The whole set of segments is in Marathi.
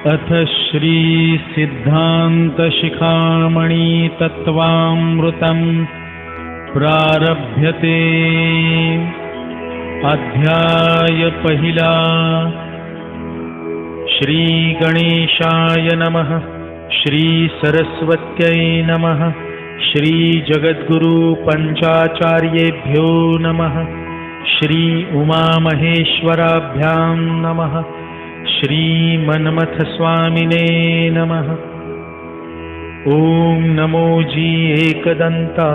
अथ श्री सिद्धांत शिखामणि तत्वामृतं प्रारभ्यते। अध्याय पहिला। श्री गणेशाय नमः। श्री सरस्वत्यै नमः। श्री जगद्गुरु पंचाचार्येभ्यो नमः। श्री उमामहेश्वराभ्यां नमः। श्री मन्मथ स्वामिने नमः। ओम नमो जी एकदंता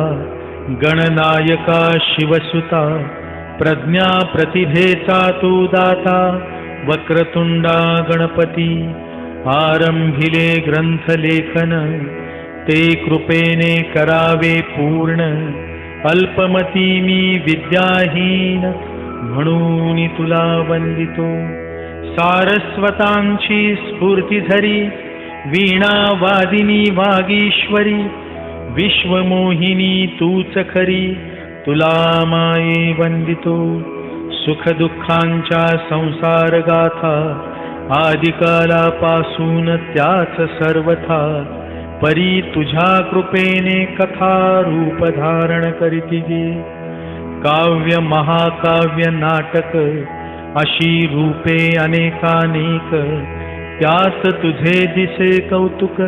गणनायका शिवसुता प्रज्ञा प्रतिभेचा तू दाता वक्रतुंडा गणपती आरंभिले ग्रंथ लेखन ते कृपेने करावे पूर्ण अल्पमती मी विद्याहीन म्हणून तुला वंदितो सारस्वतांची स्फूर्ती धरी वीणा वादिनी वागीश्वरी विश्वमोहिनी तूच खरी तुला माये वंदितो सुख दुःखांच्या संसार गाथा आदिकालापासून त्याच सर्वथा परी तुझ्या कृपेने कथा रूप धारण करीती गे काव्य महाकाव्य नाटक अशी रूपे अनेकानेक त्यात तुझे दिसे कौतुक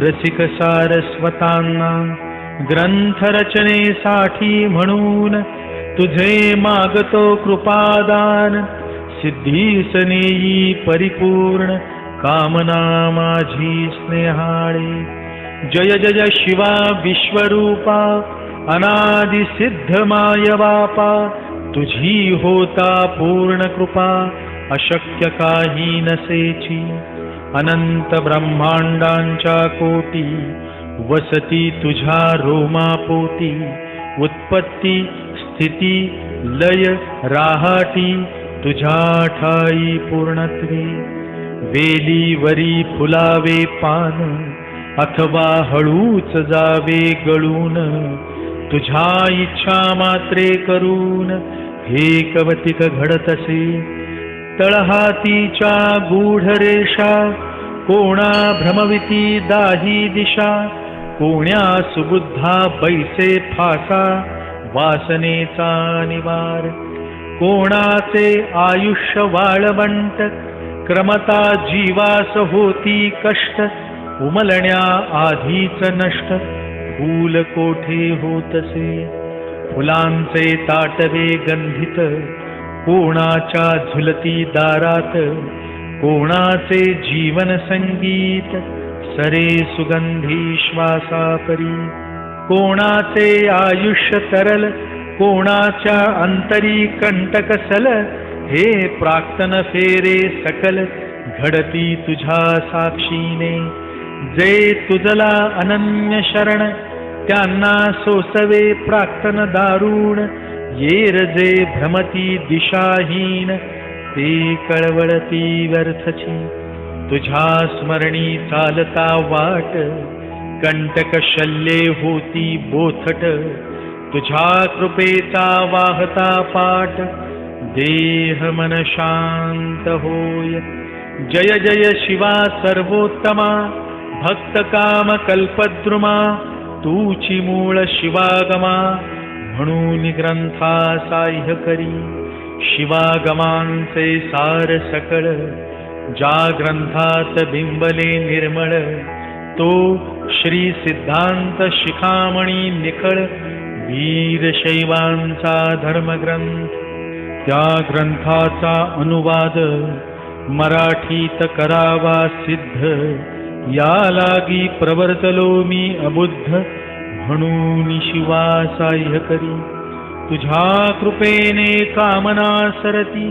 रसिक सारस्वतांना ग्रंथ रचनेसाठी म्हणून तुझे मागतो कृपादान सिद्धीस नेई परिपूर्ण कामना माझी स्नेहाळे जय जय शिवा विश्वरूपा अनादि सिद्ध माय बापा तुझी होता पूर्ण कृपा अशक्य काही नसेची अनंत ब्रह्मांडांच्या कोटी वसती तुझ्या रोमापोटी उत्पत्ती स्थिती लय राहाटी तुझ्या ठाई पूर्णत्वे वेलीवरी फुलावे पान अथवा हळूच जावे गळून तुझ्या इच्छा मात्रे करून हे कवतिक घडतसे तळहातीच्या गूढ रेषा कोणा भ्रमविती दाही दिशा कोण्या सुबुद्धा बैसे फासा वासनेचा निवार कोणाचे आयुष्य वाळवंट क्रमता जीवास होती कष्ट उमलण्या आधीच नष्ट फूल कोठे होतसे फुलांचे ताटवे गंधित कोणाच्या झुलती दारात कोणाचे जीवन संगीत सरे सुगंधी श्वासापरी कोणाचे आयुष्य तरल कोणाच्या अंतरी कंटक सल हे प्राक्तन फेरे सकल घडती तुझ्या साक्षीने जे तुझला अनन्य शरण त्यांना सोसवे प्राक्तन दारुण येर जे भ्रमती दिशाहीन ते कळवळती व्यर्थची तुझ्या स्मरणी चालता वाट कंटक शल्ये होती बोथट तुझ्या कृपेचा वाहता पाट देह मन शांत होय जय जय शिवा सर्वोत्तमा भक्त काम कल्पद्रुमा तूची मूळ शिवागमा म्हणून ग्रंथा साह्य करी शिवागमांचे सार सकळ ज्या ग्रंथात बिंबले निर्मळ तो श्री सिद्धांत शिखामणी निखळ वीरशैवांचा धर्मग्रंथ त्या ग्रंथाचा अनुवाद मराठीत करावा सिद्ध या लागी प्रवर्तलो मी अबुद्ध म्हणून शिवा साह्य करी तुझ्या कृपेने कामना सरती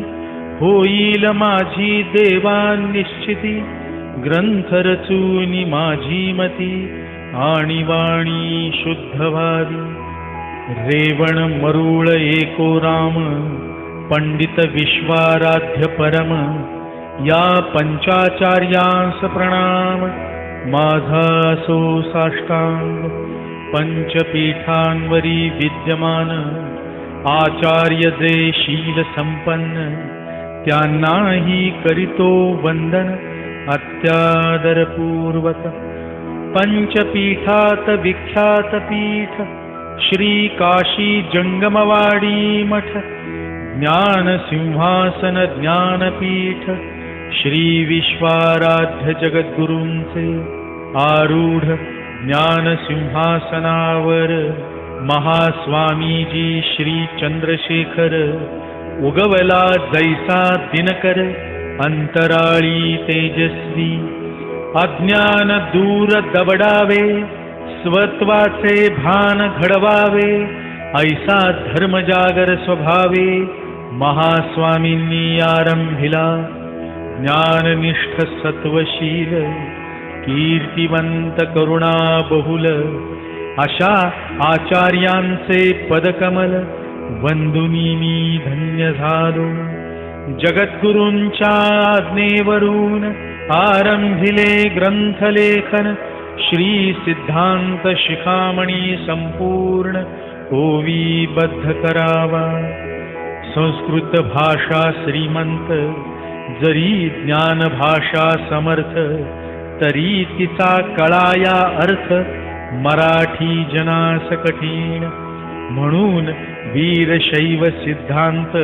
होईल माझी देवा निश्चिती ग्रंथ रचून माझी मती आणि वाणी शुद्ध व्हावी रेवण मरुळ एको राम पंडित विश्वाराध्य परम या पंचाचार्यांस प्रणाम माझा सो साष्टांग पंचपीठांवरी विद्यमान आचार्य जे शील संपन्न त्यांनाही करीतो वंदन अत्यादरपूर्वक पंचपीठात विख्यात पीठ श्री काशी जंगमवाडी मठ ज्ञान सिंहासन ज्ञानपीठ श्री विश्वाराध्य जगद्गुरूंचे आरूढ ज्ञान सिंहासनावर महास्वामीजी श्री चंद्रशेखर उगवला जैसा दिनकर अंतराळी तेजस्वी अज्ञान दूर दबडावे स्वत्वाचे भान घडवावे ऐसा धर्मजागर स्वभावे महास्वामींनी आरंभिला ज्ञाननिष्ठ सत्वशील कीर्तिवंत करुणा बहुल अशा आचार्यांचे पदकमल वंदुनी मी धन्य झालो जगद्गुरूंच्या आज्ञेवरून आरंभिले ग्रंथलेखन श्री सिद्धांत शिखामणी संपूर्ण ओवीबद्ध करावा संस्कृत भाषा श्रीमंत जरी ज्ञान भाषा समर्थ तरी तिचा कळाया अर्थ मराठी जनास कठीण म्हणून वीरशैव सिद्धांत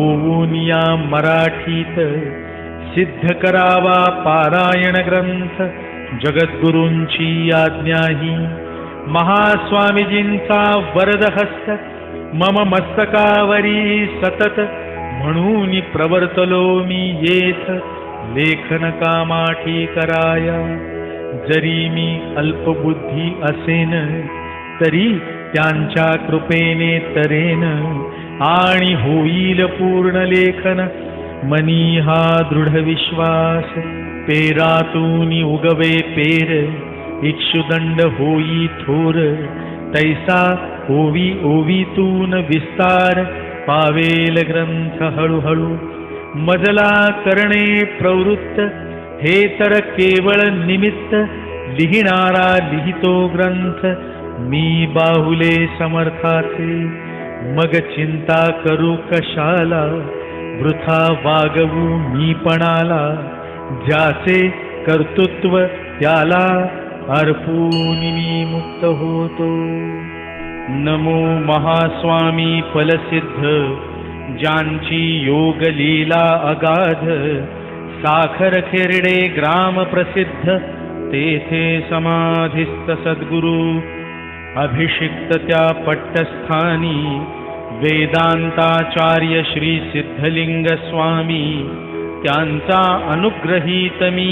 ओवून या मराठीत सिद्ध करावा पारायण ग्रंथ जगद्गुरूंची आज्ञाही महास्वामीजींचा वरदहस्त मम मस्तकावरी सतत म्हणून प्रवर्तलो मी येथ लेखन कामाठी कराया जरी मी अल्पबुद्धी असेन तरी त्यांच्या कृपेने तरेन आणि होईल पूर्ण लेखन मनी हा दृढ विश्वास पेरातून उगवे पेर इक्षुदंड होई थोर तैसा ओवी ओवीतून विस्तार पावेल ग्रंथ हळूहळू मजला करणे प्रवृत्त हे तर केवळ निमित्त लिहिणारा लिहितो ग्रंथ मी बाहुले समर्थाचे मग चिंता करू कशाला वृथा वागवू मीपणाला ज्याचे कर्तृत्व त्याला अर्पून मी मुक्त होतो नमो महास्वामी फलसिद्ध ज्यांची योग लीला अगाध साखर खेरडे ग्राम प्रसिद्ध तेथे समाधिस्थ सद्गुरु अभिषिक्त त्या पट्टस्थानी वेदांताचार्य श्री सिद्धलिंग स्वामी त्यांचा अनुग्रहीत मी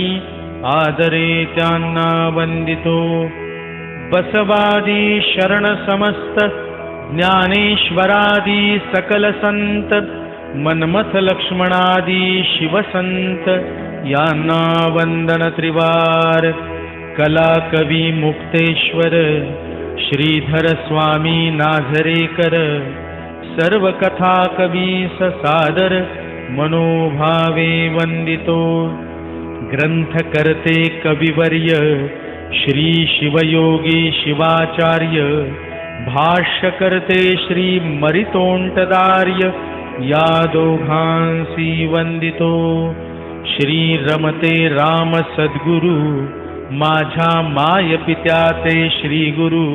आदरे त्यांना वंदितो बसवादी शरण समस्त ज्ञानेश्वरादी सकल संत मन्मथ लक्ष्मणादी शिवसंत यांना वंदन त्रिवार कला कवी मुक्तेश्वर श्रीधर स्वामी नाझरेकर सर्व कथा कवी सादर मनोभावे वंदितो ग्रंथ करते कविवर्य श्री शिवयोगी शिवाचार्य भाष्य करते श्री मरितोंटदार्य या दोघांसी वंदितो श्री रमते राम सद्गुरु माझ्या माय पित्याचे श्री गुरु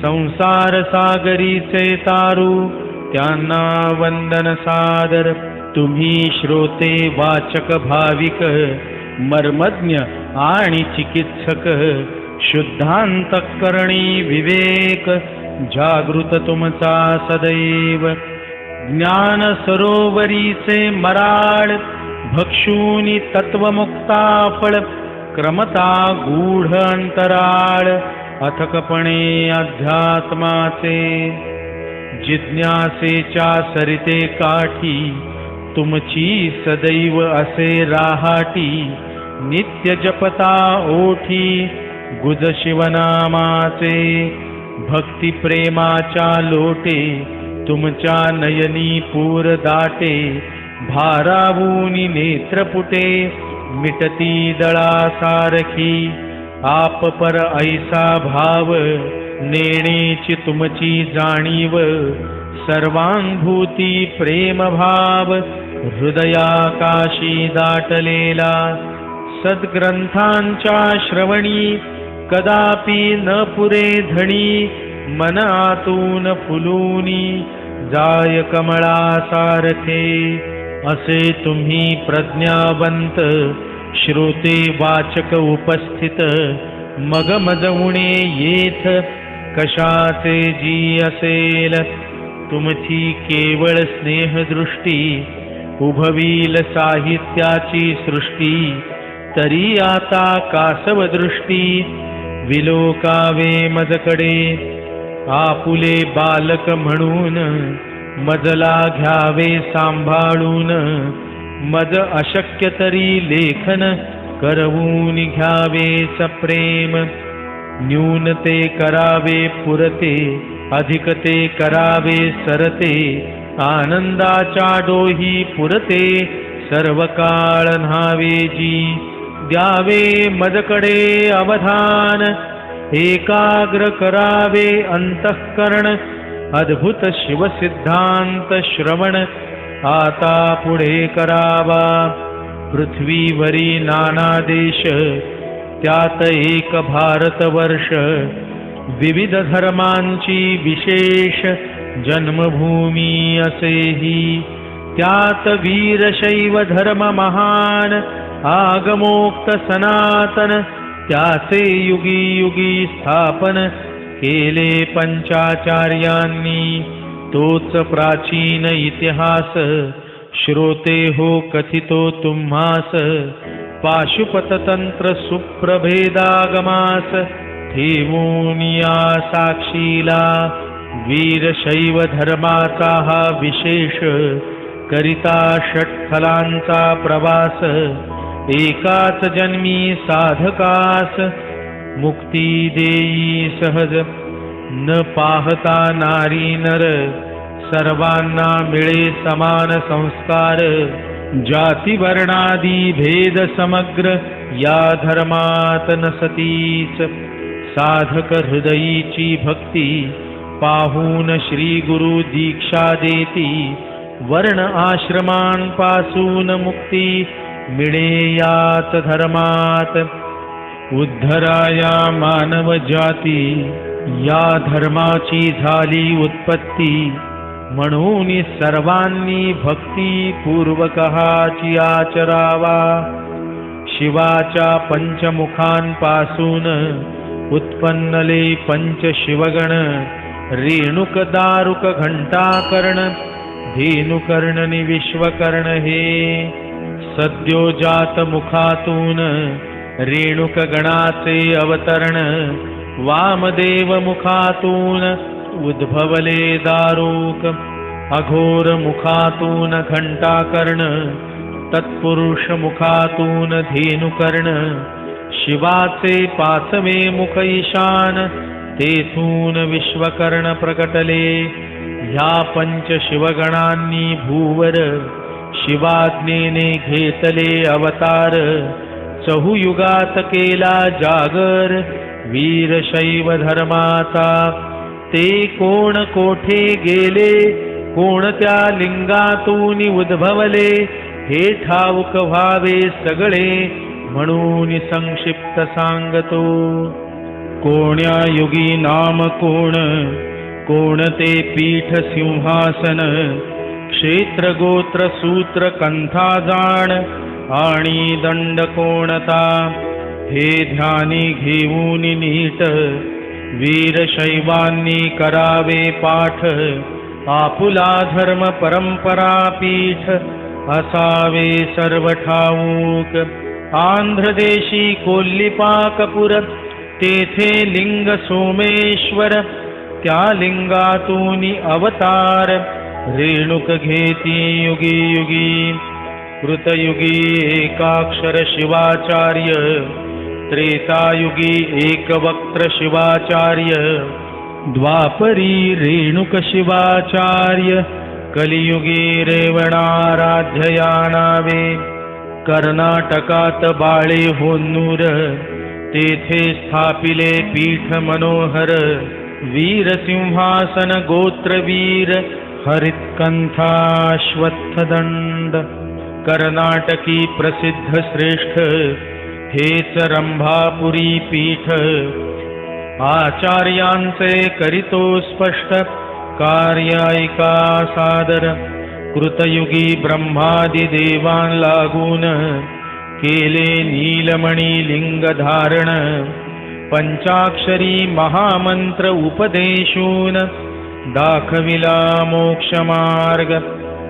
संसार सागरीचे तारू त्यांना वंदन सादर तुम्ही श्रोते वाचक भाविक मर्मज्ञ आणि चिकित्सक शुद्धांतःकरणी विवेक जागृत तुमचा सदैव ज्ञान सरोवरीचे मराळ भक्षूनी तत्वमुक्ता फळ क्रमता गूढ अंतराळ अथकपणे अध्यात्माचे जिज्ञासेच्या सरिते काठी तुमची सदैव असे राहाटी नित्य जपता ओठी गुज शिवनामाचे भक्ती प्रेमाच्या लोटे तुमच्या नयनी पूर दाटे भारावूनी नेत्रपुटे मिटती दळासारखी आप पर ऐसा भाव नेणेची तुमची जाणीव सर्वांभूती प्रेम भाव हृदयाकाशी दाटलेला सद्ग्रंथांच्या श्रवणी कदापि न पुरे धणी मन आतून फुलूनी जाय कमळासारखे असे तुम्ही प्रज्ञावंत श्रोते वाचक उपस्थित मग मजवुणे येथ कशाचे जी असेल तुमची केवळ स्नेहदृष्टी उभवील साहित्याची सृष्टी तरी आता कासव दृष्टी विलोकावे मजकडे आपुले बालक म्हणून मजला घ्यावे सांभाळून मज अशक्य तरी लेखन करवून घ्यावे सप्रेम न्यूनते करावे पुरते अधिकते करावे सरते आनंदाच्या डोही पुरते सर्व काळ न्हावे जी द्यावे मजकडे अवधान एकाग्र करावे अंतःकरण अद्भुत शिवसिद्धांत श्रवण आता पुढे करावा पृथ्वीवरी नाना देश त्यात एक भारतवर्ष विविध धर्मांची विशेष जन्मभूमी असेही त्यात वीरशैव धर्म महान आगमोक्त सनातन त्याचे युगी युगी स्थापन केले पंचाचार्यांनी तोच प्राचीन इतिहास श्रोते हो कथितो तुम्हास पाशुपततंत्र सुप्रभेदागमास ठेवून या साक्षीला वीरशैव धर्माचा हा विशेष करिता षटफलांचा प्रवास एकाच जन्मी साधकास मुक्ती देई सहज न पाहता नारी नर सर्वांना मिळे समान संस्कार जाती वर्णादी भेद समग्र या धर्मात नसतीच साधक हृदयीची भक्ती पाहून श्री गुरु दीक्षा देती वर्ण आश्रमांपासून मुक्ती मिळे याच धर्मात उद्धराया मानव जाती या धर्माची झाली उत्पत्ती म्हणून सर्वांनी भक्ती पूर्वकहाची आचरावा शिवाच्या पंचमुखांपासून उत्पन्नले पंच शिवगण रेणुक दारुक घंटाकर्ण धेनुकर्ण विश्वकर्ण हे सद्योजात मुखातून रेणुक गणाचे अवतरण वामदेव मुखातून उद्भवले दारुक अघोर मुखातून घंटाकर्ण तत्पुरुष मुखातून धेनुकर्ण शिवाचे पाचवे मुख ईशान तेथून विश्वकर्ण प्रकटले ह्या पंच शिवगणांनी भूवर शिवाज्ञेने घेतले अवतार चहुयुगात केला जागर वीरशैव धर्माचा ते कोण कोठे गेले कोणत्या लिंगातून उद्भवले हे ठाऊक व्हावे सगळे म्हणून संक्षिप्त सांगतो कोण्या युगी नाम कोण कोणते पीठ सिंहासन क्षेत्र गोत्र सूत्र कंथा जाण आणि दंड कोणता हे ध्यानी घेऊन नीट वीरशैवांनी करावे पाठ आपुला धर्म परंपरा पीठ असावे सर्व ठाऊक आंध्रदेशी कोल्लिपाकपुर तेथे लिंग सोमेश्वर त्या लिंगातून अवतार रेणुक घेती युगी युगी कृतयुगी एकाक्षर शिवाचार्य त्रेतायुगी एकवक्त्र शिवाचार्य द्वापरी रेणुक शिवाचार्य कलियुगी रेवणाराध्यया नावे कर्नाटकात बाळे होन्नूर तेथे स्थापिले पीठ मनोहर वीरसिंहासन गोत्रवीर हरित्कंथाश्वत्थदंड कर्नाटकी प्रसिद्ध श्रेष्ठ हेच रंभापुरी पीठ आचार्यांचे करितो स्पष्ट कार्य ऐका सादर कृतयुगी ब्रह्मादि देवान लागून केले नीलमणी लिंग धारण पंचाक्षरी महामंत्र उपदेशून दाखविला मोक्षमार्ग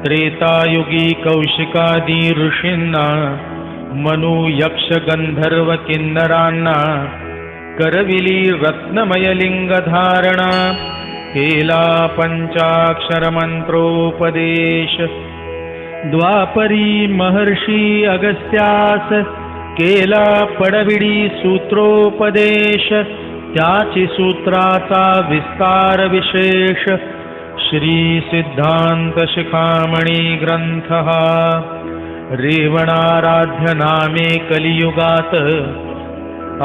त्रेतायुगी कौशिकादी ऋषींना मनु यक्ष गंधर्व किन्नरांना करविली रत्नमय लिंग धारणा केला पंचाक्षर मंत्रोपदेश द्वापरी महर्षी अगस्त्यास केला पडविडी सूत्रोपदेश त्याची सूत्राचा विस्तार विशेष श्री सिद्धांत शिखामणी ग्रंथ हा रेवणाराध्य नामे कलियुगात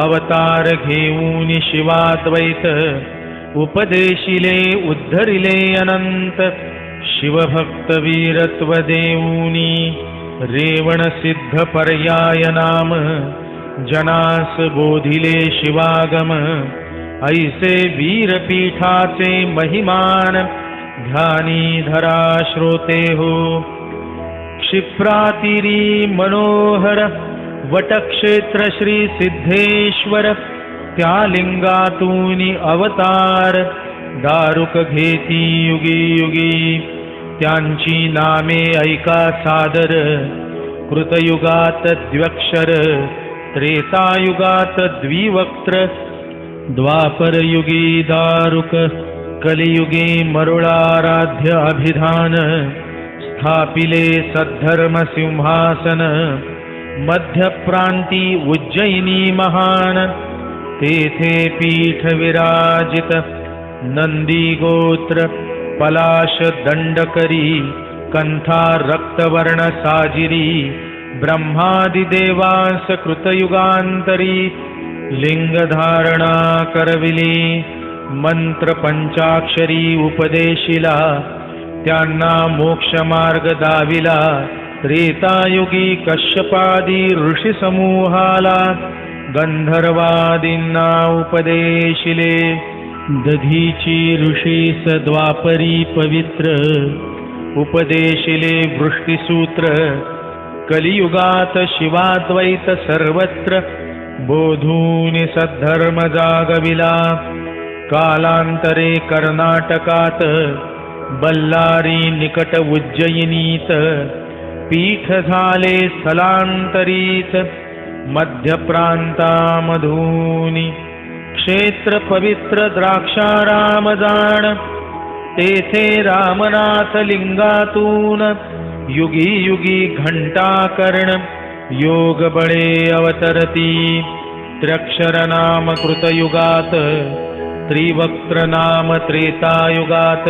अवतार घेऊन शिवाद्वैत उपदेशिले उद्धरिले अनंत शिवभक्त वीरत्व देऊनी रेवण सिद्ध पर्याय नाम जनास बोधिले शिवागम ऐसे वीरपीठाचे महिमान ध्यानी धरा श्रोते हो क्षिप्रातिरी मनोहर वटक्षेत्र श्री सिद्धेश्वर त्या लिंगातूनी अवतार दारुक घेती युगी युगी त्यांची नामे ऐका सादर कृतयुगात द्व्यक्षर त्रेतायुगात द्विवक्त्र द्वापरयुगी दारुक कलियुगी मरुळाराध्य अभिधान स्थापिले सद्धर्म सिंहासन मध्यप्रांती उज्जयिनी महान तेथे पीठ विराजित नंदी गोत्र पलाश दंडकरी कंथा रक्तवर्ण साजिरी ब्रह्मादिदेवांस कृतयुगांतरी लिंग धारणा करविली मंत्र पंचाक्षरी उपदेशिला त्यांना मोक्ष मार्ग दाविला त्रेतायुगी कश्यपादी ऋषी समूहाला गंधर्वादींना उपदेशिले दधीची ऋषीस द्वापरी पवित्र उपदेशिले वृष्टिसूत्र कलियुगात शिवाद्वैत सर्वत्र बोधूनि सद्धर्म जागविला कालांतरे कर्नाटकात बल्लारी निकट उज्जयिनीत पीठ झाले स्थलांतरीत मध्य प्रांतामधूनी क्षेत्र पवित्र द्राक्षाराम जाण तेथे रामनाथ लिंगातून युगी युगी घंटाकर्ण योग बळे अवतरती त्र्यक्षर नाम कृतयुगात त्रिवक्त्र नाम त्रेतायुगात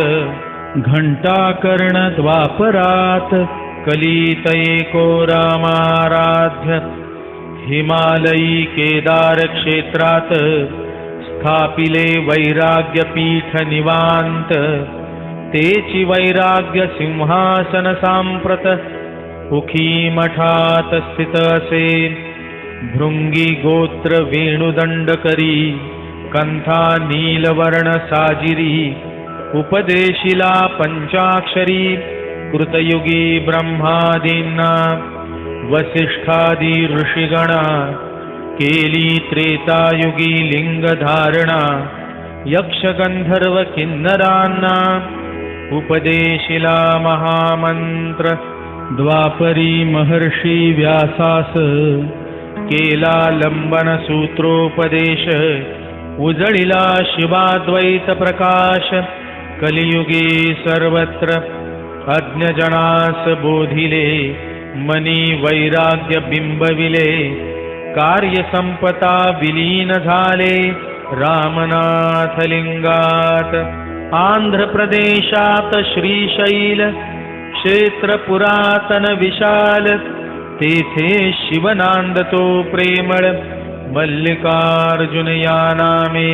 घंटाकर्ण द्वापरात कलित एको रामाराध्य हिमालयी केदार क्षेत्रात स्थापिले वैराग्य पीठ निवांत तेची वैराग्य सिंहासन सांप्रत उखी मठात स्थित असे भृंगी गोत्र वेणुदंड करी कंथा नीलवर्ण साजिरी उपदेशिला पंचाक्षरी कृतयुगी ब्रह्मादींना वसिष्ठादी ऋषिगणा केली त्रेतायुगी लिंग धारणा यक्ष गंधर्व किन्नरांना उपदेशिला महामंत्र द्वापरी महर्षी व्यासास केला लंबन सूत्रोपदेश उजळिला शिवाद्वैत प्रकाश कलियुगी सर्वत्र अज्ञजनास बोधिले मनी वैराग्य बिंबविले कार्य संपता विलीन झाले रामनाथ लिंगात आंध्र प्रदेशात श्रीशैल क्षेत्र पुरातन विशाल तेथे शिवनांदतो प्रेमळ मल्लिकार्जुन या नामे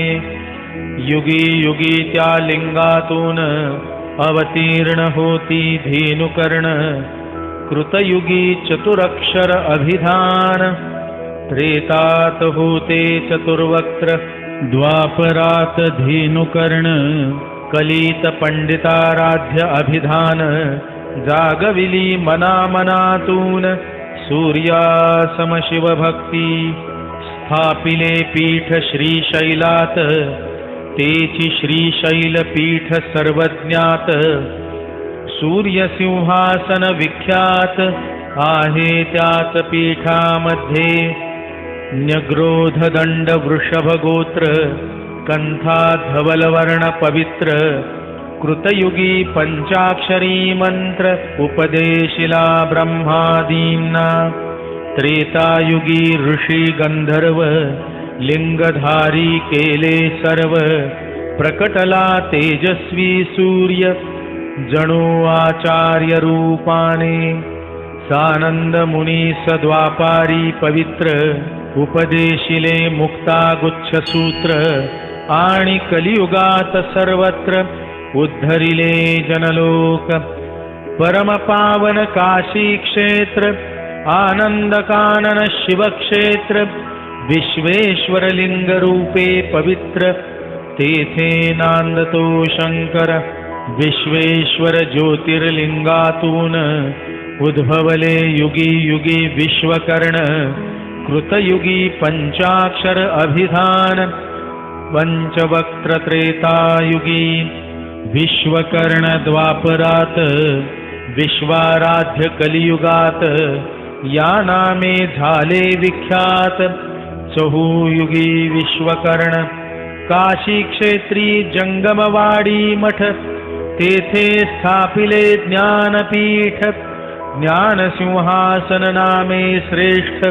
युगी युगी त्या लिंगातून अवतीर्ण होती धेनुकर्ण कृतयुगी चतुरक्षर अभिधान त्रेतात होते चतुर्वक्त्र द्वापरात धेनुकर्ण कलित पंडिताराध्य अभिधान जागविली मनामनातून सूर्यासम शिवभक्ती स्थापिले पीठ श्रीशैलात तेची श्रीशैल पीठ सर्वज्ञात सूर्यसिंहासन विख्यात आहे त्याच पीठामध्ये न्यग्रोध दंड वृषभ गोत्र कंथा धवलवर्ण पवित्र कृतयुगी पंचाक्षरी मंत्र उपदेशिला ब्रह्मादींना त्रेतायुगी ऋषी गंधर्व लिंगधारी केले सर्व प्रकटला तेजस्वी सूर्य जणू आचार्य रूपाने सानंद मुनी सद्वापारी पवित्र उपदेशिले मुक्तागुच्छ सूत्र आणि कलियुगात सर्वत्र उद्धरिले जनलोक परमपावन काशी क्षेत्र आनंद कानन शिवक्षेत्र विश्वेश्वर लिंग रूपे पवित्र तेथे नांदतो शंकर विश्वेश्वर ज्योतिर्लिंगातून उद्भवले युगी युगी विश्वकर्ण कृतयुगी पंचाक्षर अभिधान पंचवक्त्र त्रेतायुगी विश्वकर्ण द्वापरात विश्वाराध्य कलियुगात या नामे झाले विख्यात चहुयुगी विश्वकर्ण काशी क्षेत्री जंगमवाडी मठ तेथे स्थापिले ज्ञानपीठ ज्ञानसिंहासन नामे श्रेष्ठ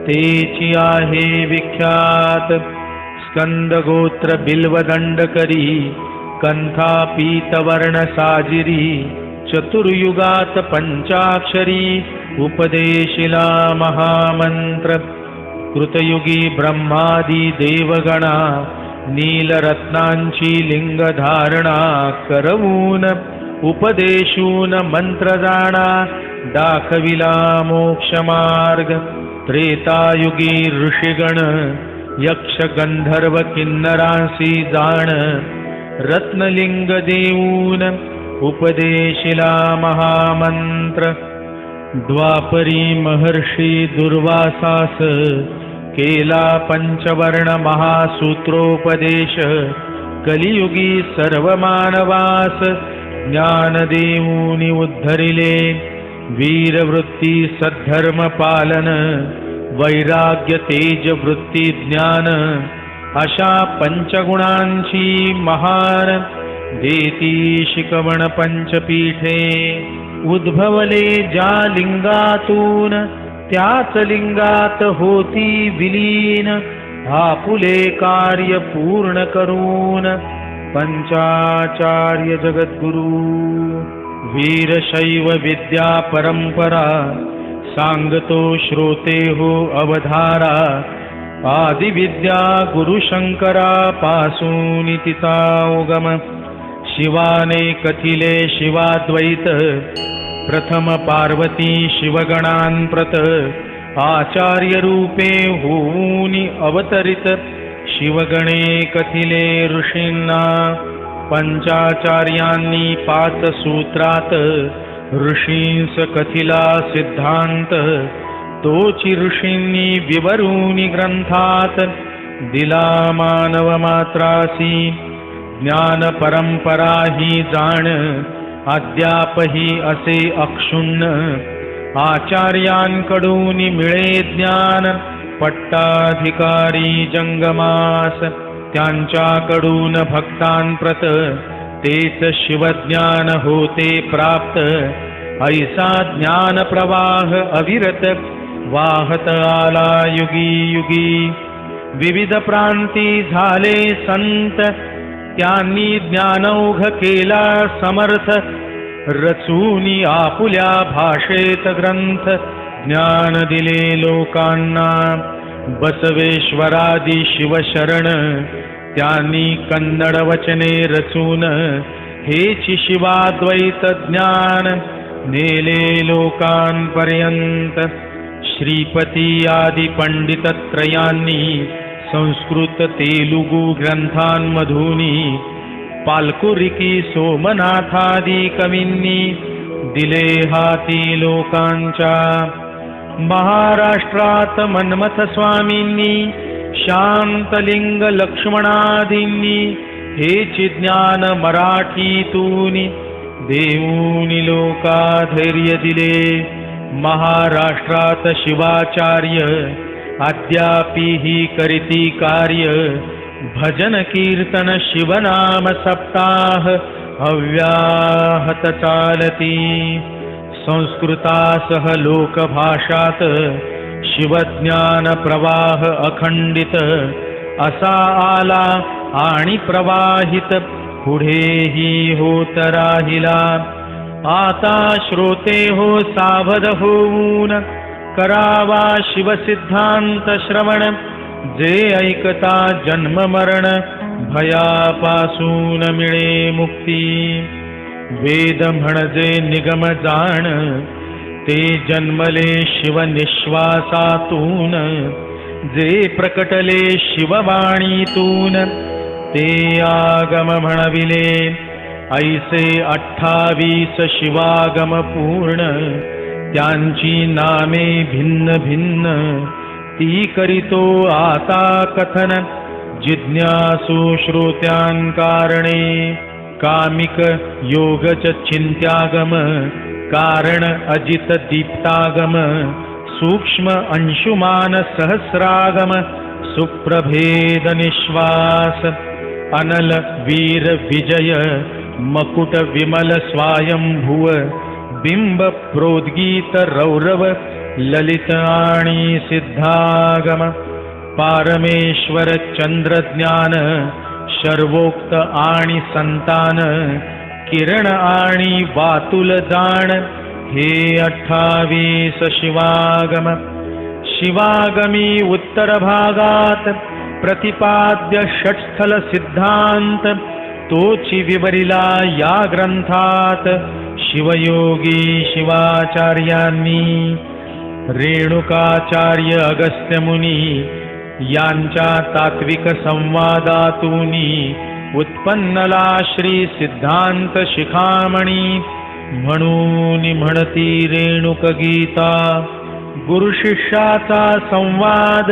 तेची आहे विख्यात स्कंदगोत्र बिल्वदंडकरी कंथा पीतवर्ण साजिरी चतुर्युगात पंचाक्षरी उपदेशिला महामंत्र कृतयुगी ब्रह्मादी देवगणा नीलरत्नांची लिंगधारणा करवून उपदेशून मंत्र जाणा दाखविला मोक्षमार्ग त्रेतायुगी ऋषिगण यक्ष गंधर्व किन्नरांसी जाण रत्नलिंग देऊन उपदेशिला महामंत्र द्वापरी महर्षी दुर्वासास केला पंचवर्ण महासूत्रोपदेश कलियुगी सर्व मानवास ज्ञान देऊनी उद्धरिले वीरवृत्ती सद्धर्म पालन वैराग्य तेज वृत्ती ज्ञान अशा पंचगुणांची महान देती शिकवण पंचपीठे उद्भवले ज्या लिंगातून त्याच लिंगात होती विलीन आपुले कार्य पूर्ण करून पंचाचार्य जगद्गुरु वीरशैव विद्या परंपरा सांगतो श्रोते हो अवधारा आदि विद्या गुरु शंकरा पासून तिचा उगम शिवाने कथिले शिवाद्वैत प्रथम पार्वती शिवगणांप्रत आचार्य रूपे होऊनी अवतरित शिवगणे कथिले ऋषींना पंचाचार्यांनी पाच सूत्रात ऋषींस कथिला सिद्धांत तोची ऋषींनी विवरूनी ग्रंथात दिला मानव मात्रासी ज्ञान परंपरा ही जाण अद्यापही असे अक्षुण्ण आचार्यांकडून मिळे ज्ञान पट्टाधिकारी जंगमास त्यांच्याकडून भक्तांप्रत तेच शिवज्ञान होते प्राप्त ऐसा ज्ञान प्रवाह अविरत वाहत आला युगी युगी विविध प्रांती झाले संत त्यांनी ज्ञानौघ केला समर्थ रचूनी आपुल्या भाषेत ग्रंथ ज्ञान दिले लोकांना बसवेश्वरादी शिवशरण त्यांनी कन्नड वचने रचून हेची शिवाद्वैत ज्ञान नेले लोकांपर्यंत श्रीपती आदी पंडितत्रयांनी संस्कृत तेलुगू ग्रंथांमधूनी पालकुरिकी सोमनाथादी कवींनी दिले हाती लोकांच्या। महाराष्ट्रात मन्मथ स्वामींनी शांतलिंग लक्ष्मणादींनी हेची ज्ञान मराठीतूनी देऊनी लोका धैर्य दिले। महाराष्ट्रात शिवाचार्य अद्यापिही करीती कार्य भजन कीर्तन शिवनाम सप्ताह अव्याहत चालती। संस्कृतासह लोकभाषात शिवज्ञान प्रवाह अखंडित असा आला आणि प्रवाहित पुढेही होत राहिला। आता श्रोते हो सावध होऊन करावा शिवसिद्धांत श्रवण। जे ऐकता जन्म मरण भयापासून मिळे मुक्ती। वेद म्हणजे निगम जाण ते जन्मले शिव निश्वासातून। जे प्रकटले शिववाणीतून ते आगम म्हणविले। ऐसे 28 शिवागम पूर्ण त्यांची नामे भिन्न भिन्न। ती करीतो आता कथन जिज्ञासू श्रोत्यांकारणे। कामिक योगच चिंत्यागम कारण अजित दीप्तागम। सूक्ष्म अंशुमान सहस्रागम सुप्रभेद निश्वास। अनल वीर विजय मकुट विमल स्वायंभुव। बिंब प्रोद्गीत रौरव ललित आणि सिद्धागम। पारमेश्वर चंद्र ज्ञान शर्वोक्त आणि संतान। किरण आणि वातुल जाण हे 28 शिवागम। शिवागमी उत्तर भागात प्रतिपाद्य षटस्थल सिद्धांत तोची विवरिला या ग्रंथात शिवयोगी शिवाचार्यांनी। रेणुकाचार्य अगस्त्य मुनी यांच्या तात्विक संवादातूनी उत्पन्नला श्री सिद्धांत शिखामणी। म्हणून म्हणती रेणुक गीता गुरु शिष्याचा संवाद।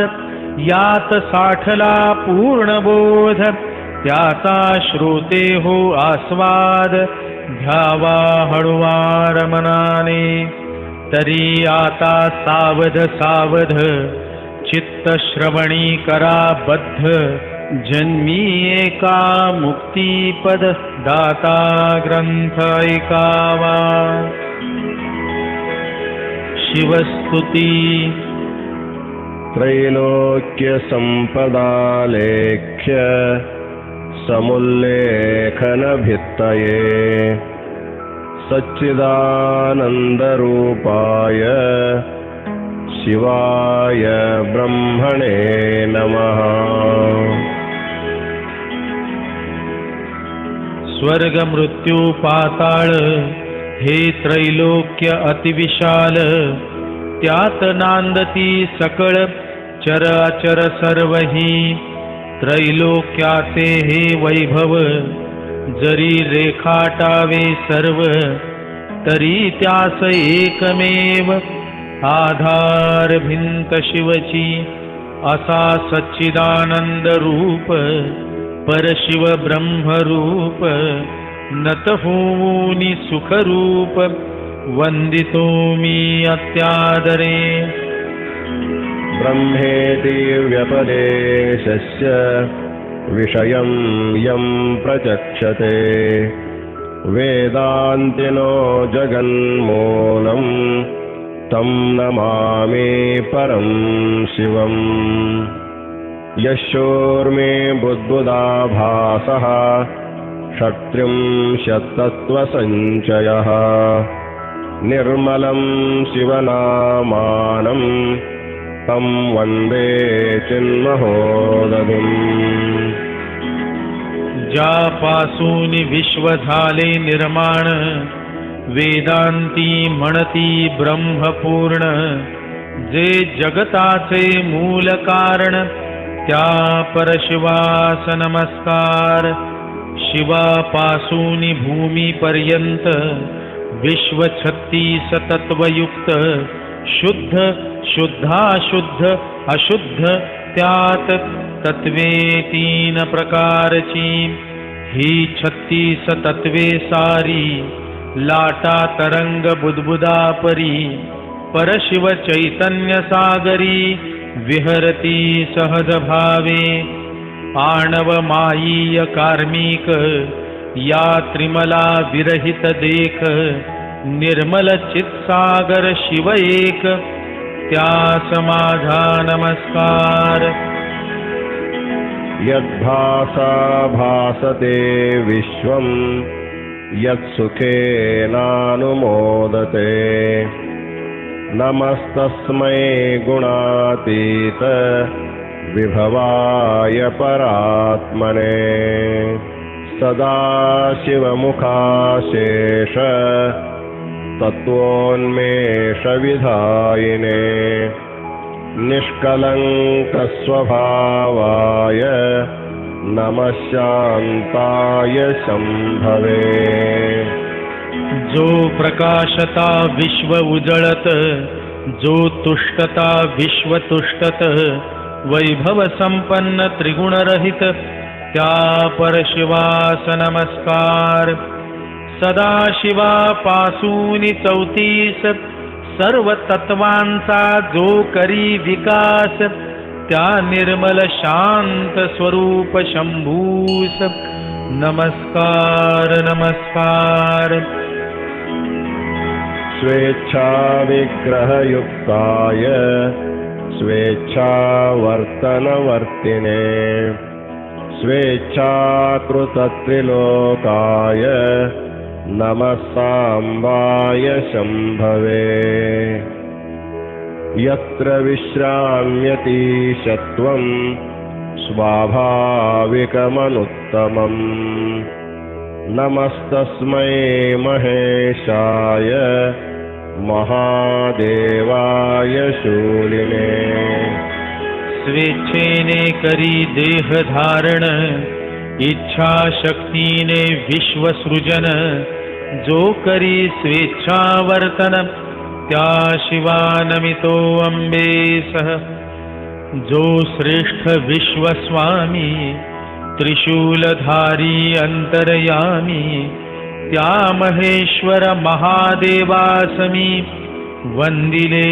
यात साठला पूर्ण बोध त्याचा श्रोते हो आस्वाद। घ्यावा हळुवार मनाने तरी आता सावध सावध। चित्त श्रवणी करा बद्ध जन्मी एका मुक्तीपद दाता ग्रंथ ऐकावा। शिवस्तुती त्रैलोक्य संपदालेख्य समुल्लेखन भित्तये। सच्चिदानन्दरूपाय शिवाय ब्रह्मणे नमः। स्वर्ग मृत्यू पाताळ हे त्रैलोक्य अतिविशाल। त्यात नांदती सकळ चर अचर सर्वही। त्रैलोक्याचे हे वैभव जरी रेखाटावे सर्व तरी त्यास एकमेव आधार भिंत शिवची। असा सच्चिदानंद रूप परशिव ब्रह्मरूप। नत होऊनी सुखरूप वंदितो मी अत्यादरे। ब्रह्मेति व्यपदेशस्य विषयं यं प्रचक्षते। वेदान्तिनो जगन्मूलं तं नमामि परं शिवम्। यशोर्मे बुद्बुदाभासः षट्त्रिंशत्तत्त्वसञ्चयः। निर्मलं शिवनामानं तं वन्दे चिन्महोदधिम्। ज्यापासून विश्व झाले निर्माण वेदांती म्हणती ब्रह्मपूर्ण। जे जगताचे मूल कारण त्या परशिवास नमस्कार. शिवापासून भूमीपर्यंत विश्व 36 तत्वयुक्त शुद्ध शुद्धाशुद्ध अशुद्ध त्यात तत्वे 3 प्रकारची. ही 36 तत्वे सारी लाटा तरंग बुद्बुदा परी परशिव चैतन्य सागरी विहरती सहज भावे. आणव मायीय कार्मिक या त्रिमला विरहित देख निर्मल चित्सागर शिव एक त्यास माझा नमस्कार. यद्भासा भासते विश्वं यत्सुखेनानुमोदते. नमस्तस्मै गुणातीत विभवाय परात्मने. सदाशिवमुखाशेष तत्त्वोन्मेषविधायिने. निष्कलङ्कस्वभावाय नमः शान्ताय शम्भवे. जो प्रकाशता विश्व उजळत जो तुष्टता विश्व तुष्टत वैभव संपन्न त्रिगुण रहित त्या परशिवास नमस्कार. सदाशिवापासून 34 सर्व तत्वांचा जो करी विकास त्या निर्मल शांत स्वरूप शंभूस नमस्कार नमस्कार. स्वेच्छा विग्रहयुक्ताय स्वेच्छावर्तनवर्तिने. स्वेच्छाकृतत्रिलोकाय नमः साम्बाय शम्भवे. यत्र विश्राम्यतीशत्वं स्वाभाविकमनुत्तमम्. नमस्तस्मै महेशाय महादेवाय शूलिने. स्वेच्छेने करी देह धारण इच्छा शक्तीने विश्वसृजन जो करी स्वेच्छावर्तन त्या शिवानमितो अंबेसह. जो श्रेष्ठ विश्वस्वामी त्रिशूलधारी अंतर्यामी त्या महेश्वर महादेवासमी वंदिले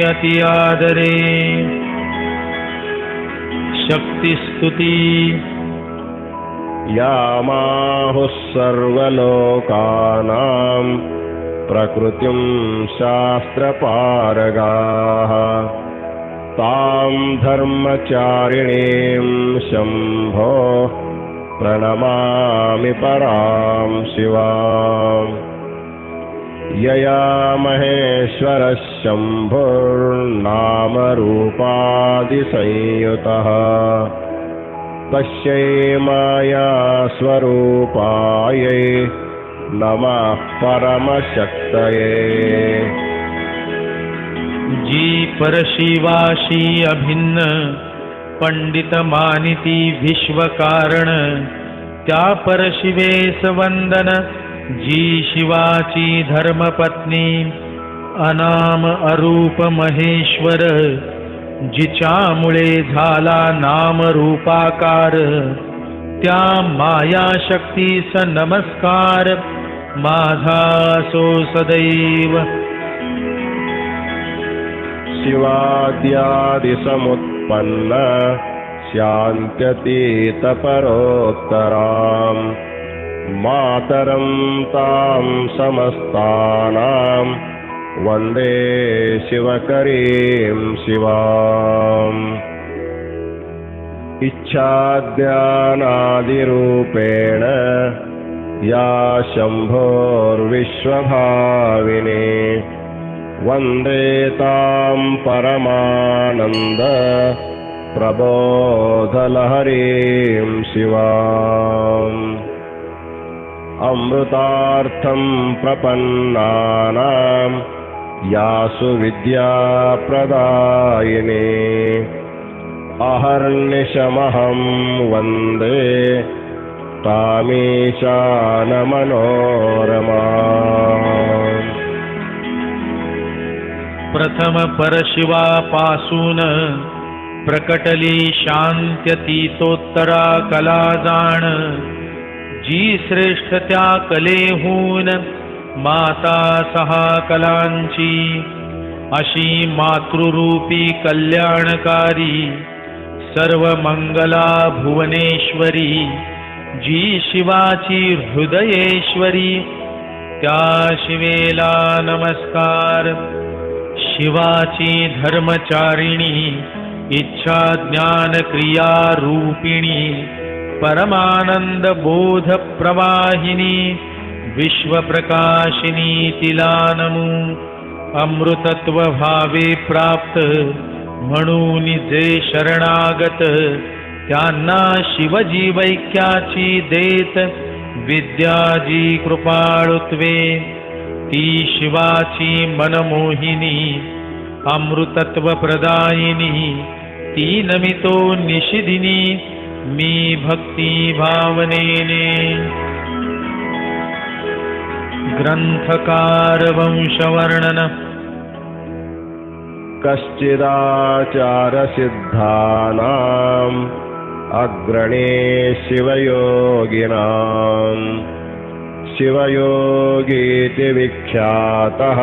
अति आदरे. शक्तिस्तुती यामाहुः सर्वलोकानां प्रकृतिं शास्त्रपारगाः. तां धर्मचारिणीं शम्भो प्रणमामि परां शिवाम्. यया महेश्वरः शम्भुर्नामरूपादिसंयुतः तस्यै मायास्वरूपायै नमः परमशक्तये. जी परशिवाशी अभिन्न पंडित मानिती विश्व कारण त्या परशिवेस वंदन. जी शिवाची धर्मपत्नी अनाम अरूप महेश्वर जिच्यामुळे झाला नाम रूपाकार त्या मायाशक्तीस नमस्कार माझा सो सदैव. शिवाद्यादिसमुत्पन्न शान्त्यतीतपरोत्तराम् मातरं तां समस्तानां वन्दे शिवकरीं शिवाम्. इच्छाज्ञानादिरूपेण या शम्भोर्विश्वभाविनी वन्दे तां परमानन्द प्रबोधलहरीं शिवाम्. अमृतार्थं प्रपन्नानां यासु विद्याप्रदायिने अहर्निशमहं वन्दे तामीशानमनोरमा। प्रथम परशिवापासून प्रकटली शांत्यतीतोत्तरा कला जाण, जी श्रेष्ठ त्या कलेहून माता सहा कलांची, अशी मातृरूपी कल्याणकारी सर्व मंगला भुवनेश्वरी, जी शिवाची हृदयेश्वरी, त्या शिवेला नमस्कार। शिवाची धर्मचारिणी, इच्छा ज्ञान क्रिया रूपिणी, परमानंद बोध प्रवाहिनी, विश्व प्रकाशिनी तिला नमू। अमृतत्व भावे प्राप्त म्हणून जे शरणागत, त्यांना शिवजी वैक्याची देत विद्याजी कृपाळुत्वे। ती शिवाची मनमोहिनी, अमृतत्व प्रदायिनी, ती नमितो निशिदिनी मी भक्ती भावनेने। ग्रंथकार वंशवर्णन। कश्चिदाचारसिद्धानाम् अग्रणे शिवयोगिनाम्, शिवयोगीति विख्यातः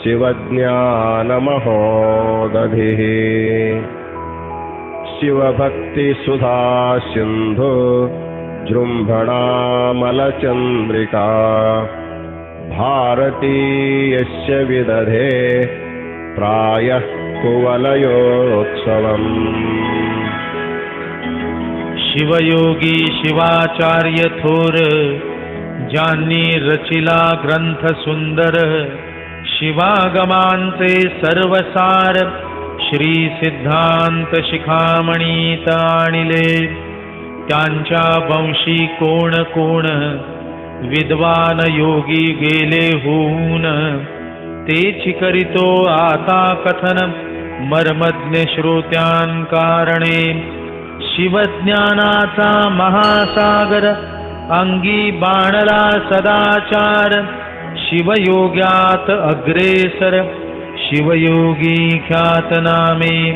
शिवज्ञानमहोदधिः। शिवभक्तिसुधा सिन्धु जृम्भणामलचन्द्रिका, भारती यस्य विदधे प्रायः कुवलयोत्सवम्। शिवयोगी शिवाचार्य थोर, ज्यांनी रचिला ग्रंथ सुंदर, शिवागमांचे सर्वसार, श्री सिद्धांत शिखामणीत आणिले। त्यांच्या वंशी कोण कोण, विद्वान योगी गेले होऊन, तेची करितो आता कथन मर्मज्ञ श्रोत्यांकारणे। शिवज्ञानाचा महासागर, अंगी बाणला सदाचार, शिवयोग्यात अग्रेसर, शिवयोगी ख्यात नामे।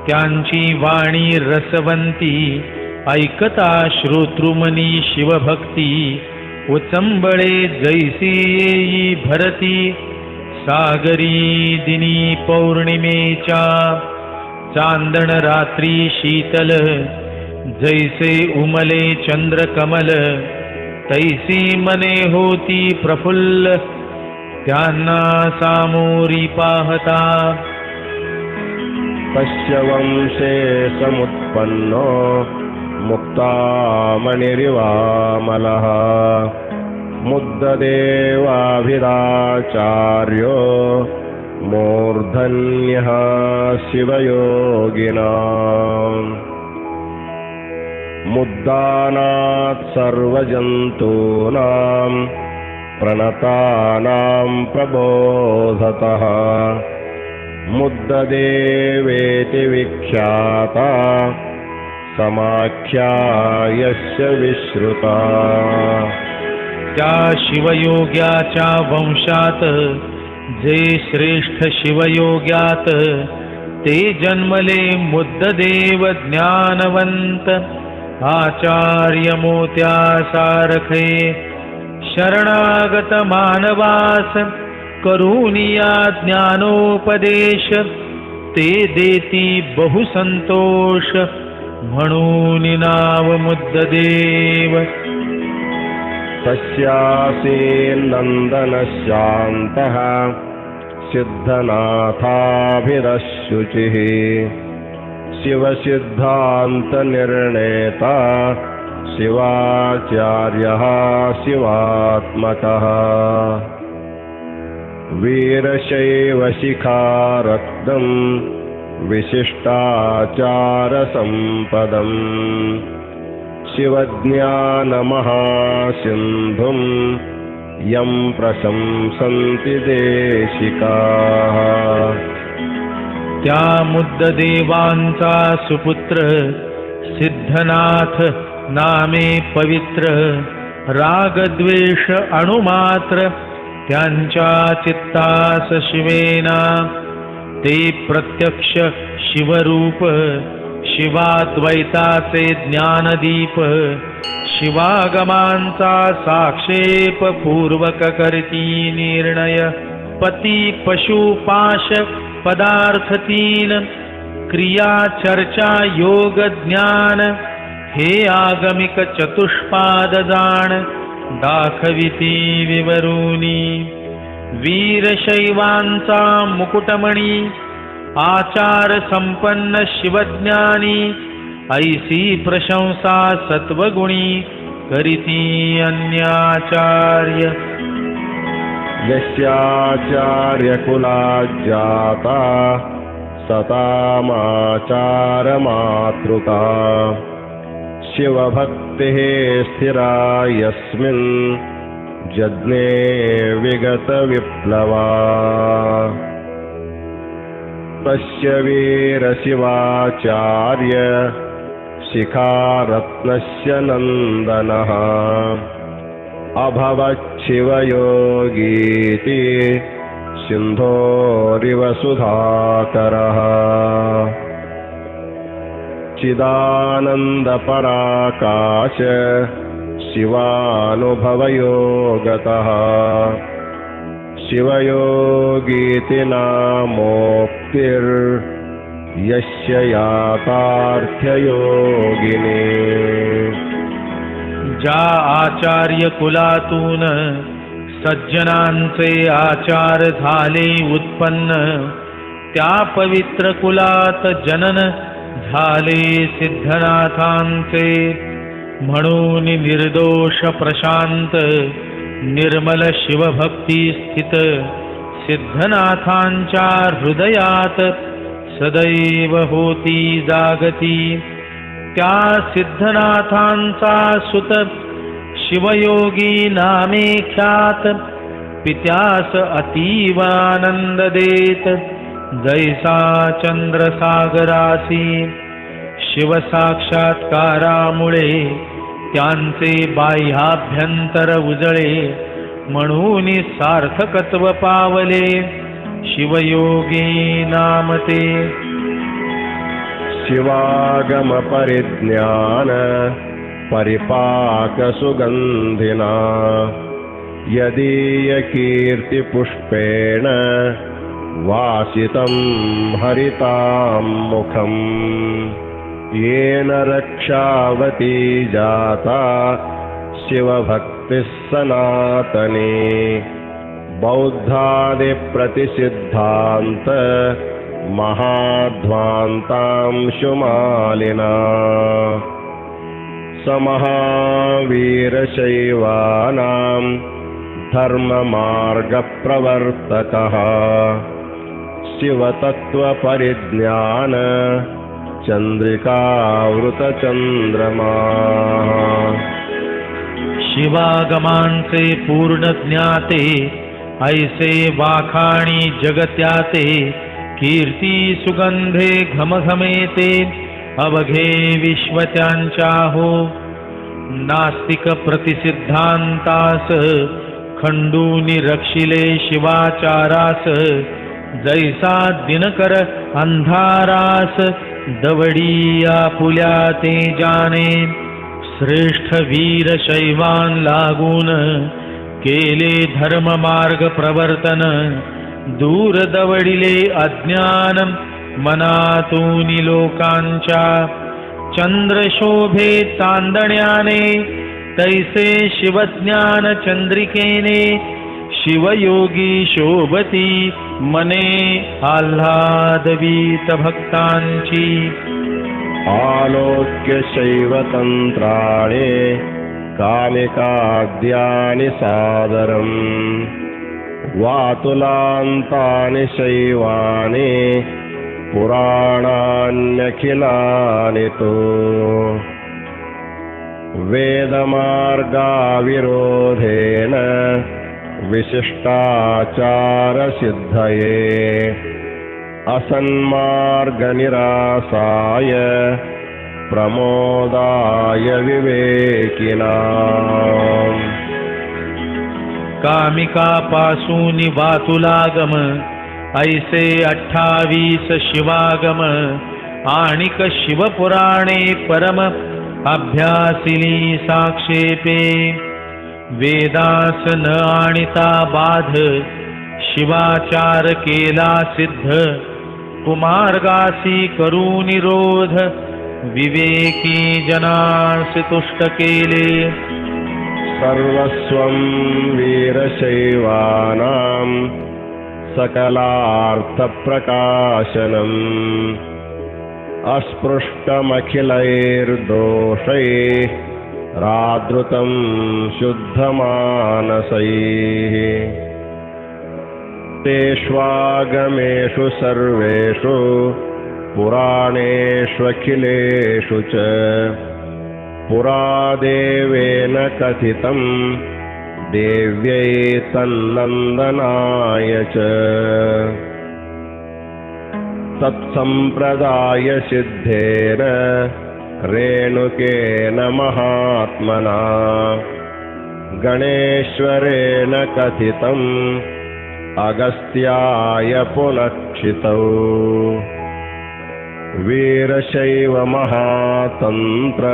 त्यांची वाणी रसवंती, ऐकता श्रोतृमनी शिवभक्ती, उचंबळे जैसी येई भरती, सागरी दिनी पौर्णिमेच्या, चांदण रात्री शीतल, जैसे उमले चंद्रकमल, तैसी मने होती प्रफुल्ल, त्यांना सामोरी पाहता। पश्यवंशे समुत्पन्नो मुक्तामणिरिवामलः, मुद्ददेवाभिराचार्यो मूर्धन्यः शिवयोगिनाम्। मुद्दानात् सर्वजन्तूनां प्रणतानां प्रबोधतः, मुद्ददेवेति विख्याता समाख्या यस्य विश्रुता। त्या शिवयोग्याच्या वंशात, जे श्रेष्ठ शिवयोग्यात, ते जन्मले मुद्ददेव ज्ञानवंत, आचार्य मोत्या सारखे। शरणागत मानवास करुनिया ज्ञानोपदेश, ते देती बहुसंतोष, म्हणून नाव मुद्ददेव। तस्यासीनन्दनशान्तः सिद्धनाथाभिरशुचिः, शिवसिद्धान्तनिर्णेता शिवाचार्यः शिवात्मकः। वीरशैवशिखारक्तं विशिष्टाचारसम्पदम्, शिवज्ञानमहासिन्धुं यं प्रशंसन्ति देशिकाः। त्या मुद्देवांचा सुपुत्र सिद्धनाथ नामे पवित्र, रागद्वेष अणुमात्र त्यांच्या चित्तास शिवेना, ते प्रत्यक्ष शिवरूप शिवाद्वैताचे ज्ञानदीप, शिवागमांचा साक्षेप पूर्वक करती निर्णय, पती पशु पाश पदार्थ तीन, क्रिया चर्चा योग ज्ञान, हे आगमिक चतुष्पाद जाण, दाखविती विवरूनी, वीरशैवांचा मुकुटमणी, आचार संपन्न शिवज्ञानी, ऐसी प्रशंसा सत्वगुणी करीती अन्याचार्य। यस्याचार्य कुलात् जाता सतामाचारमातृका, शिवभक्तिः स्थिरा यस्मिन् जज्ञे विगतविप्लवा, तस्य वीरशिवाचार्य शिखारत्नस्य नन्दनः, अभवच्छिवयोगीति सिन्धोरिव सुधाकरः, चिदानन्दपराकाश शिवानुभवयोगतः, शिवयोगीति नामोक्तिर्यस्य याथार्थ्ययोगिनी। ज्या आचार्य कुलातून सज्जनांचे आचार झाले उत्पन्न, त्या पवित्र कुलात जनन झाले सिद्धनाथांचे, म्हणून निर्दोष प्रशांत निर्मल शिवभक्ती स्थित सिद्धनाथांच्या हृदयात सदैव होती जागती। त्या सिद्धनाथांचा सुत शिवयोगी नामे ख्यात, पित्यास अतीवानंद देत जैसा चंद्रसागरासी। शिवसाक्षात्कारामुळे त्यांचे बाह्याभ्यंतर उजळे, म्हणून सार्थकत्व पावले शिवयोगी नामते। शिवागम परिज्ञान परिपाक सुगंधिना, यदीय कीर्ति पुष्पेण वासितं हरितां मुखम्, येन रक्षावती जाता शिवभक्तिः सनातनी, बौद्धादि प्रतिसिद्धान्त महाध्वान्तांशुमालिना, समहावीरशैवानां धर्ममार्गप्रवर्तकः, शिवतत्त्वपरिज्ञान चंद्रिकावृतचंद्रमा। शिवागमांचे पूर्ण ज्ञाते, ऐसे वाखाणी जगत्याते, कीर्ती सुगंधे घमघमेते, अवघे विश्व त्यांच्या हो। नास्तिक प्रतिसिद्धांतास खंडूनी रक्षिले शिवाचारास, जैसा दिनकर अंधारास दवडी आपुल्या ते जाणे। श्रेष्ठ वीर शैवान लागून केले धर्म मार्ग प्रवर्तन, दूर दवडिले अज्ञान मनातूनी लोकांच्या। चंद्रशोभे चांदण्याने, तैसे शिवज्ञान चंद्रिकेने, शिवयोगी शोभती मने आल्हादवीत भक्तांची। आलोक्य शैवतंत्राणे कालिकाद्यानि सादरम्, वातुलान्तानि शैवानि पुराणान्यखिलानि तु। वेदमार्गाविरोधेन विशिष्टाचारसिद्धये असन्मार्गनिरासाय प्रमोदाय विवेकिनाम् कामिका पासूनि वातुलागम ऐसे 28 शिवागम आणिक शिवपुराणे परम अभ्यासिली साक्षेपे वेदास न आणिता बाध शिवाचार केला सिद्ध कुमार्गासी करू निरोध विवेकी जनास तुष्ट केले सर्वस्वं वीरशैवानां सकलार्थप्रकाशनम् अस्पृष्टमखिलैर्दोषैः रादृतं शुद्धमानसैः तेष्वागमेषु सर्वेषु पुराणेष्वखिलेषु च पुरादेवेन कथितं देव्यै तन्नन्दनाय च तत्सम्प्रदायसिद्धेन रेणुकेन महात्मना गणेश्वरेण कथितम् अगस्त्याय पुनक्षितौ वीरशैव महातन्त्र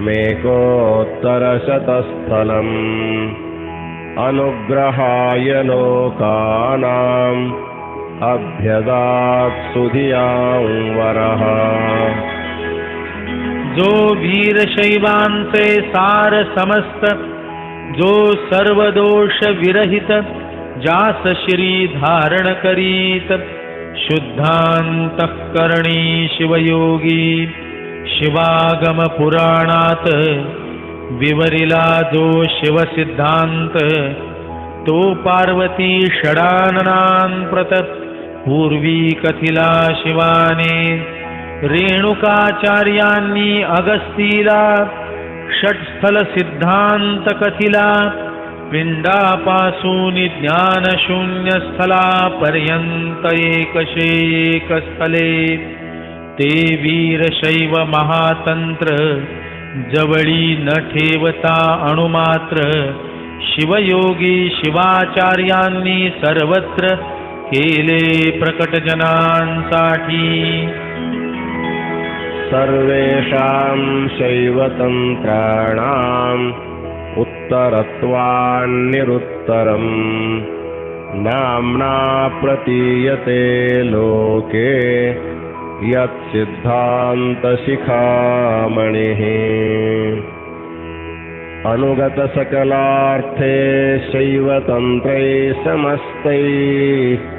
मेकोत्तरशतस्थलम् अनुग्रहाय लोकानाम् अभ्यदात् सुधियां वरः जो वीर शैवांसे सार समस्त जो सर्वदोष विरहित जास श्री धारण करीत शुद्धांतःकरणी शिवयोगी शिवागम पुराणात विवरिला जो शिव सिद्धांत तो पार्वती षडाननां प्रत पूर्वी कथिला शिवाने रेणुकाचार्यांनी अगस्तीला षट्स्थल सिद्धांत कथिला पिंडापासून ज्ञानशून्य स्थलापर्यंत एकशेक स्थले ते वीरशैव महातंत्र जवळी न ठेवता अणुमात्र शिवयोगी शिवाचार्यांनी सर्वत्र केले प्रकट जनांसाठी सर्वेषां शैवतन्त्राणाम् उत्तरत्वान्निरुत्तरम् नाम्ना प्रतीयते लोके यत्सिद्धान्तशिखामणिः अनुगतसकलार्थे शैवतन्त्रैः समस्तैः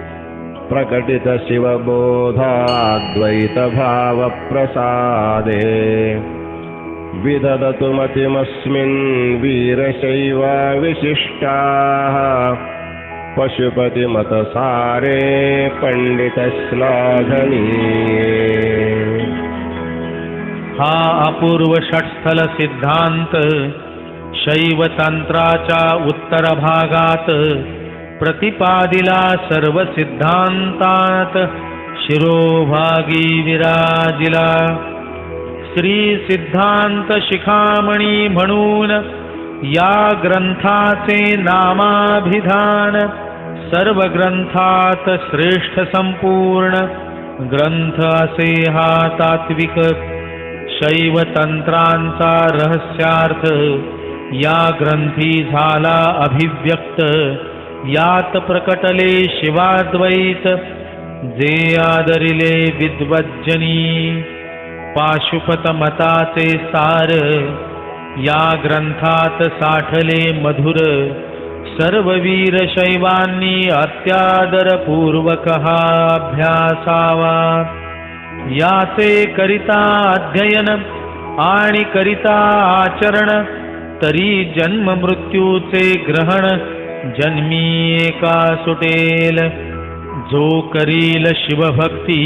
प्रकटितशिवबोधाद्वैतभावप्रसादे विदधतु मतिमस्मिन् वीरशैवा विशिष्टाः पशुपतिमतसारे पंडितश्लाघनीये हा अपूर्व षट्स्थल सिद्धांत शैव तंत्राच्या उत्तर भागात प्रतिपादिला सर्व सिद्धांतात शिरोभागी विराजिला श्री सिद्धांत शिखामणी म्हणून या ग्रंथाचे नामाभिधान सर्व ग्रंथात श्रेष्ठ संपूर्ण ग्रंथ असे हा तात्विक शैव तंत्रांचा रहस्यार्थ या ग्रंथी झाला अभिव्यक्त यात प्रकटले शिवाद्वैत जे आदरिले विद्वज्जनी पाशुपत मताचे सार या ग्रंथात साठले मधुर सर्व वीर शैवांनी अत्यादरपूर्वक हा अभ्यासावा याचे करिता अध्ययन आणि करिता आचरण तरी जन्म मृत्यूचे ग्रहण जन्मी एका सुटेल जो करील शिवभक्ती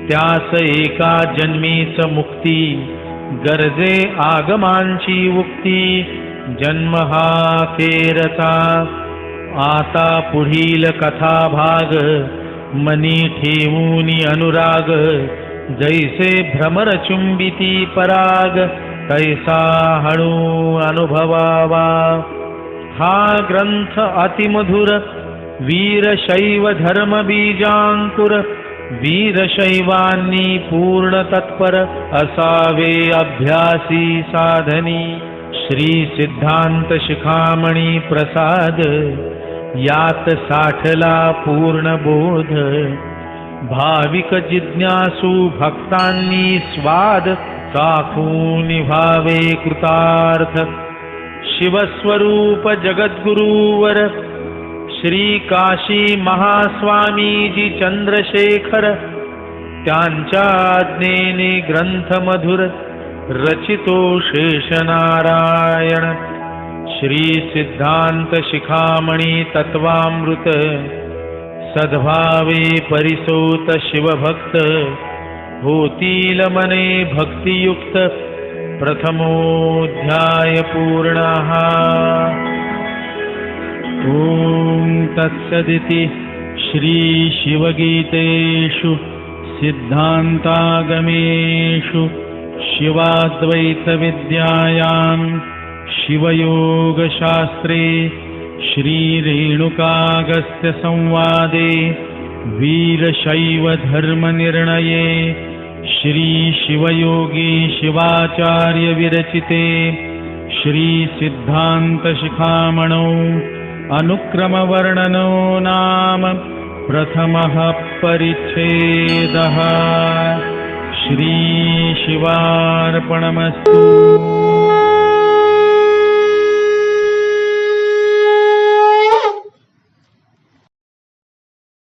त्यास एका जन्मीच मुक्ती गरजे आगमांची उक्ती जन्म हा केरचा आता पुढील कथा भाग मनी ठेवूनी अनुराग जैसे भ्रमर चुंबिती पराग तैसा हळू अनुभवावा हा ग्रंथ अतिमधुर वीरशैव धर्म बीजांकुर वीरशैवांनी पूर्ण तत्पर असावे अभ्यासी साधनी श्री सिद्धांत शिखामणी प्रसाद यात साठला पूर्ण बोध भाविक जिज्ञासू भक्तांनी स्वाद चाखून व्हावे कृतार्थ शिवस्वरूप जगद्गुरुवर श्री काशी महास्वामीजी चंद्रशेखर त्यांच्या आज्ञेने ग्रंथ मधुर रचितो शेषनारायण श्री सिद्धांत शिखामणी तत्वामृत सद्भावे परिसोत शिवभक्त होतील मने भक्तियुक्त प्रथमोऽध्याय पूर्णः ॐ तत्सदिति श्री शिवगीतेषु सिद्धान्तागमेषु शिवाद्वैतविद्यायां शिवयोगशास्त्रे श्रीरेणुकागस्त्यसंवादे वीरशैवधर्मनिर्णये श्रीशिवयोगी शिवाचार्य विरचिते श्रीसिद्धान्तशिखामणौ अनुक्रमवर्णनो नाम प्रथमः परिच्छेदः। श्रीशिवार्पणमस्तु।